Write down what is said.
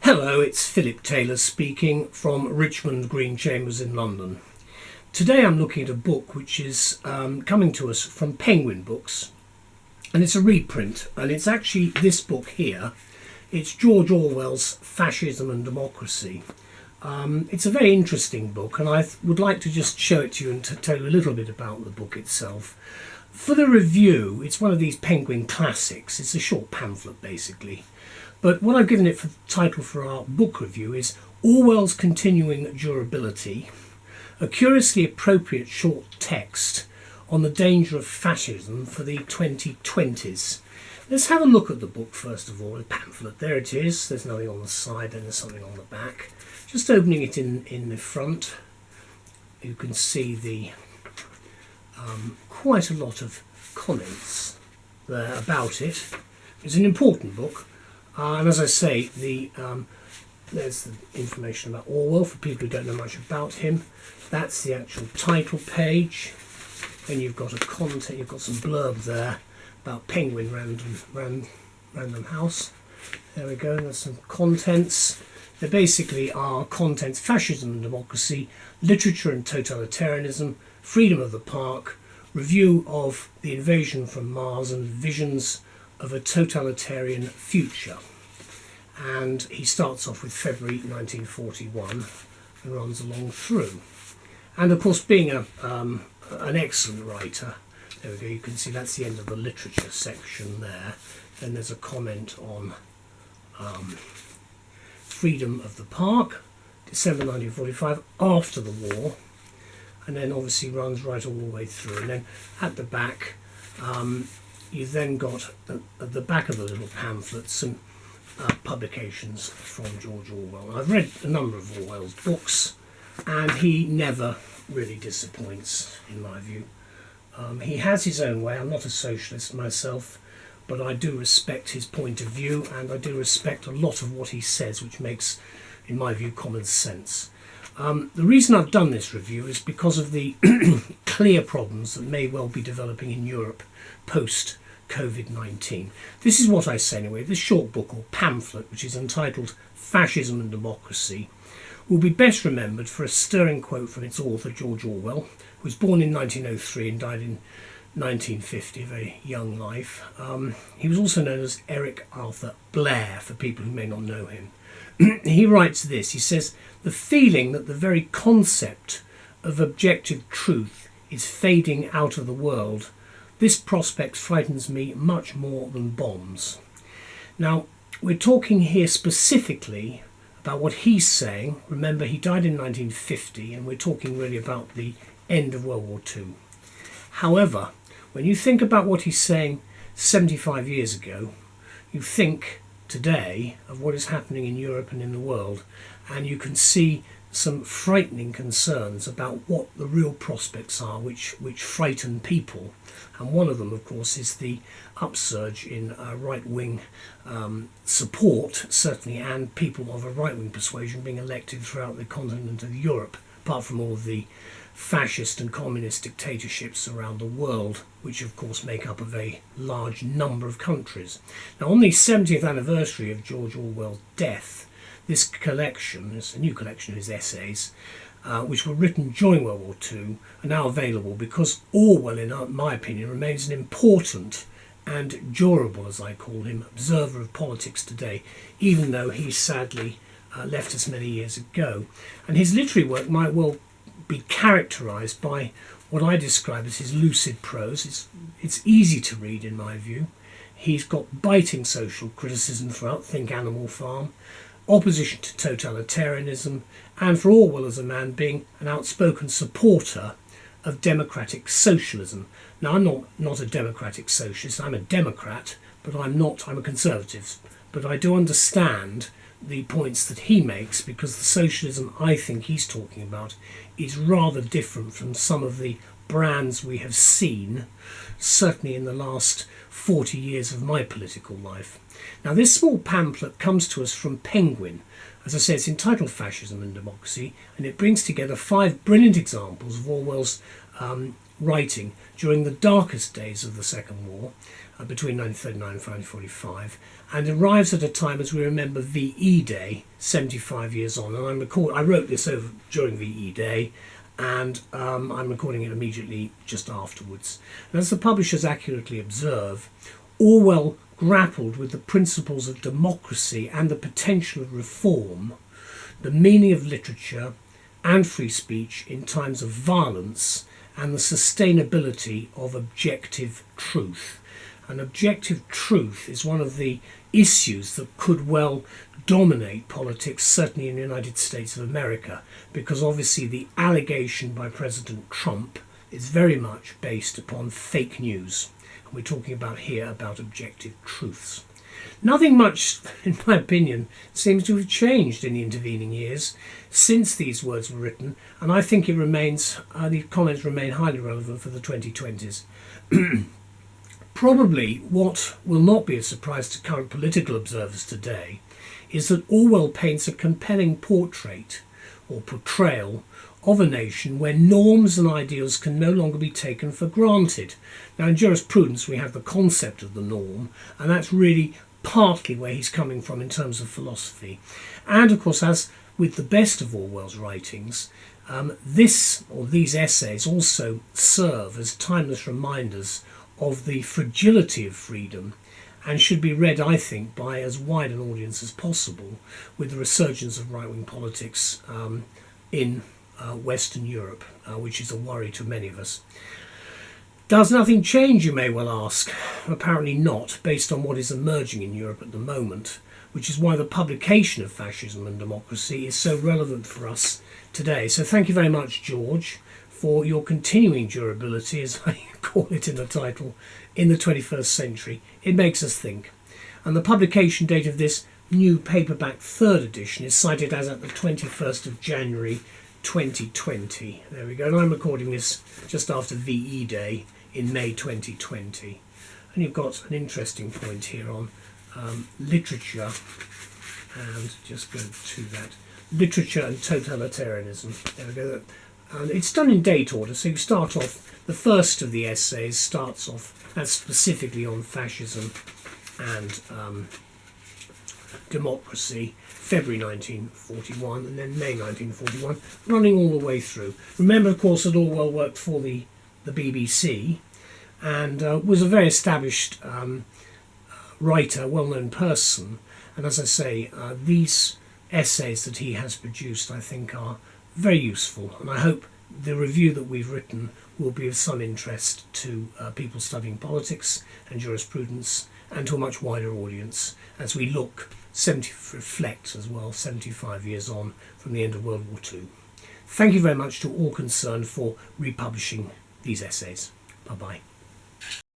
Hello, it's Philip Taylor speaking from Richmond Green Chambers in London. Today I'm looking at a book which is coming to us from Penguin Books, and it's a reprint, and it's actually this book here. It's George Orwell's Fascism and Democracy. It's a very interesting book, and I would like to just show it to you and to tell you a little bit about the book itself. For the review, it's one of these Penguin classics. It's a short pamphlet basically. But what I've given it for the title for our book review is Orwell's Continuing Durability, a curiously appropriate short text on the danger of fascism for the 2020s. Let's have a look at the book first of all, the pamphlet. There it is. There's nothing on the side, then there's something on the back. Just opening it in the front, you can see the quite a lot of comments there about it. It's an important book. And as I say, there's the information about Orwell for people who don't know much about him. That's the actual title page. Then you've got you've got some blurb there about Penguin Random House. There we go. There's some contents. There basically are contents: fascism and democracy, literature and totalitarianism, freedom of the park, review of the invasion from Mars, and visions of a totalitarian future. And he starts off with February 1941 and runs along through. And of course, being an excellent writer, there we go, you can see that's the end of the literature section there. Then there's a comment on freedom of the park, December 1945, after the war, and then obviously runs right all the way through. And then at the back, you've then got at the back of the little pamphlet some publications from George Orwell. I've read a number of Orwell's books, and he never really disappoints, in my view. He has his own way. I'm not a socialist myself, but I do respect his point of view, and I do respect a lot of what he says, which makes, in my view, common sense. The reason I've done this review is because of the clear problems that may well be developing in Europe post COVID-19. This is what I say anyway. This short book or pamphlet, which is entitled Fascism and Democracy, will be best remembered for a stirring quote from its author, George Orwell, who was born in 1903 and died in 1950, a very young life. He was also known as Eric Arthur Blair, for people who may not know him. He writes this, he says, "The feeling that the very concept of objective truth is fading out of the world, this prospect frightens me much more than bombs." Now, we're talking here specifically about what he's saying. Remember, he died in 1950, and we're talking really about the end of World War II. However, when you think about what he's saying 75 years ago, you think today of what is happening in Europe and in the world, and you can see some frightening concerns about what the real prospects are, which frighten people. And one of them, of course, is the upsurge in right-wing support, certainly, and people of a right-wing persuasion being elected throughout the continent of Europe, apart from all of the fascist and communist dictatorships around the world, which of course make up a very large number of countries. Now, on the 70th anniversary of George Orwell's death, this collection, it's a new collection of his essays, which were written during World War II, are now available because Orwell, in my opinion, remains an important and durable, as I call him, observer of politics today, even though he sadly left us many years ago. And his literary work might well be characterised by what I describe as his lucid prose. It's easy to read, in my view. He's got biting social criticism throughout, think Animal Farm, opposition to totalitarianism, and for Orwell as a man being an outspoken supporter of democratic socialism. Now, I'm not a democratic socialist. I'm a Democrat, but I'm a conservative. But I do understand the points that he makes, because the socialism I think he's talking about is rather different from some of the brands we have seen, certainly in the last 40 years of my political life. Now, this small pamphlet comes to us from Penguin. As I say, it's entitled Fascism and Democracy, and it brings together 5 brilliant examples of Orwell's writing during the darkest days of the Second War, between 1939 and 1945, and arrives at a time, as we remember, VE Day, 75 years on. And I wrote this over during VE Day, and I'm recording it immediately just afterwards. And as the publishers accurately observe, Orwell grappled with the principles of democracy and the potential of reform, the meaning of literature and free speech in times of violence, and the sustainability of objective truth. And objective truth is one of the issues that could well dominate politics, certainly in the United States of America, because obviously the allegation by President Trump is very much based upon fake news. And we're talking about here about objective truths. Nothing much, in my opinion, seems to have changed in the intervening years since these words were written, and I think it remains, the comments remain highly relevant for the 2020s. Probably what will not be a surprise to current political observers today is that Orwell paints a compelling portrait or portrayal of a nation where norms and ideals can no longer be taken for granted. Now, in jurisprudence we have the concept of the norm, and that's really partly where he's coming from in terms of philosophy. And of course, as with the best of Orwell's writings, these essays also serve as timeless reminders of the fragility of freedom, and should be read, I think, by as wide an audience as possible, with the resurgence of right-wing politics in Western Europe, which is a worry to many of us. Does nothing change, you may well ask? Apparently not, based on what is emerging in Europe at the moment, which is why the publication of Fascism and Democracy is so relevant for us today. So thank you very much, George, for your continuing durability, as I call it in the title, in the 21st century. It makes us think. And the publication date of this new paperback third edition is cited as at the 21st of January 2020. There we go. And I'm recording this just after VE Day in May 2020. And you've got an interesting point here on literature, and just go to that. Literature and totalitarianism. There we go. And it's done in date order, so you start off, the first of the essays starts off, that's specifically on fascism and democracy, February 1941, and then May 1941, running all the way through. Remember, of course, that Orwell worked for the BBC and was a very established writer, well-known person, and as I say, these essays that he has produced, I think, are very useful, and I hope the review that we've written will be of some interest to people studying politics and jurisprudence, and to a much wider audience as we reflect as well 75 years on from the end of World War II. Thank you very much to all concerned for republishing these essays. Bye-bye.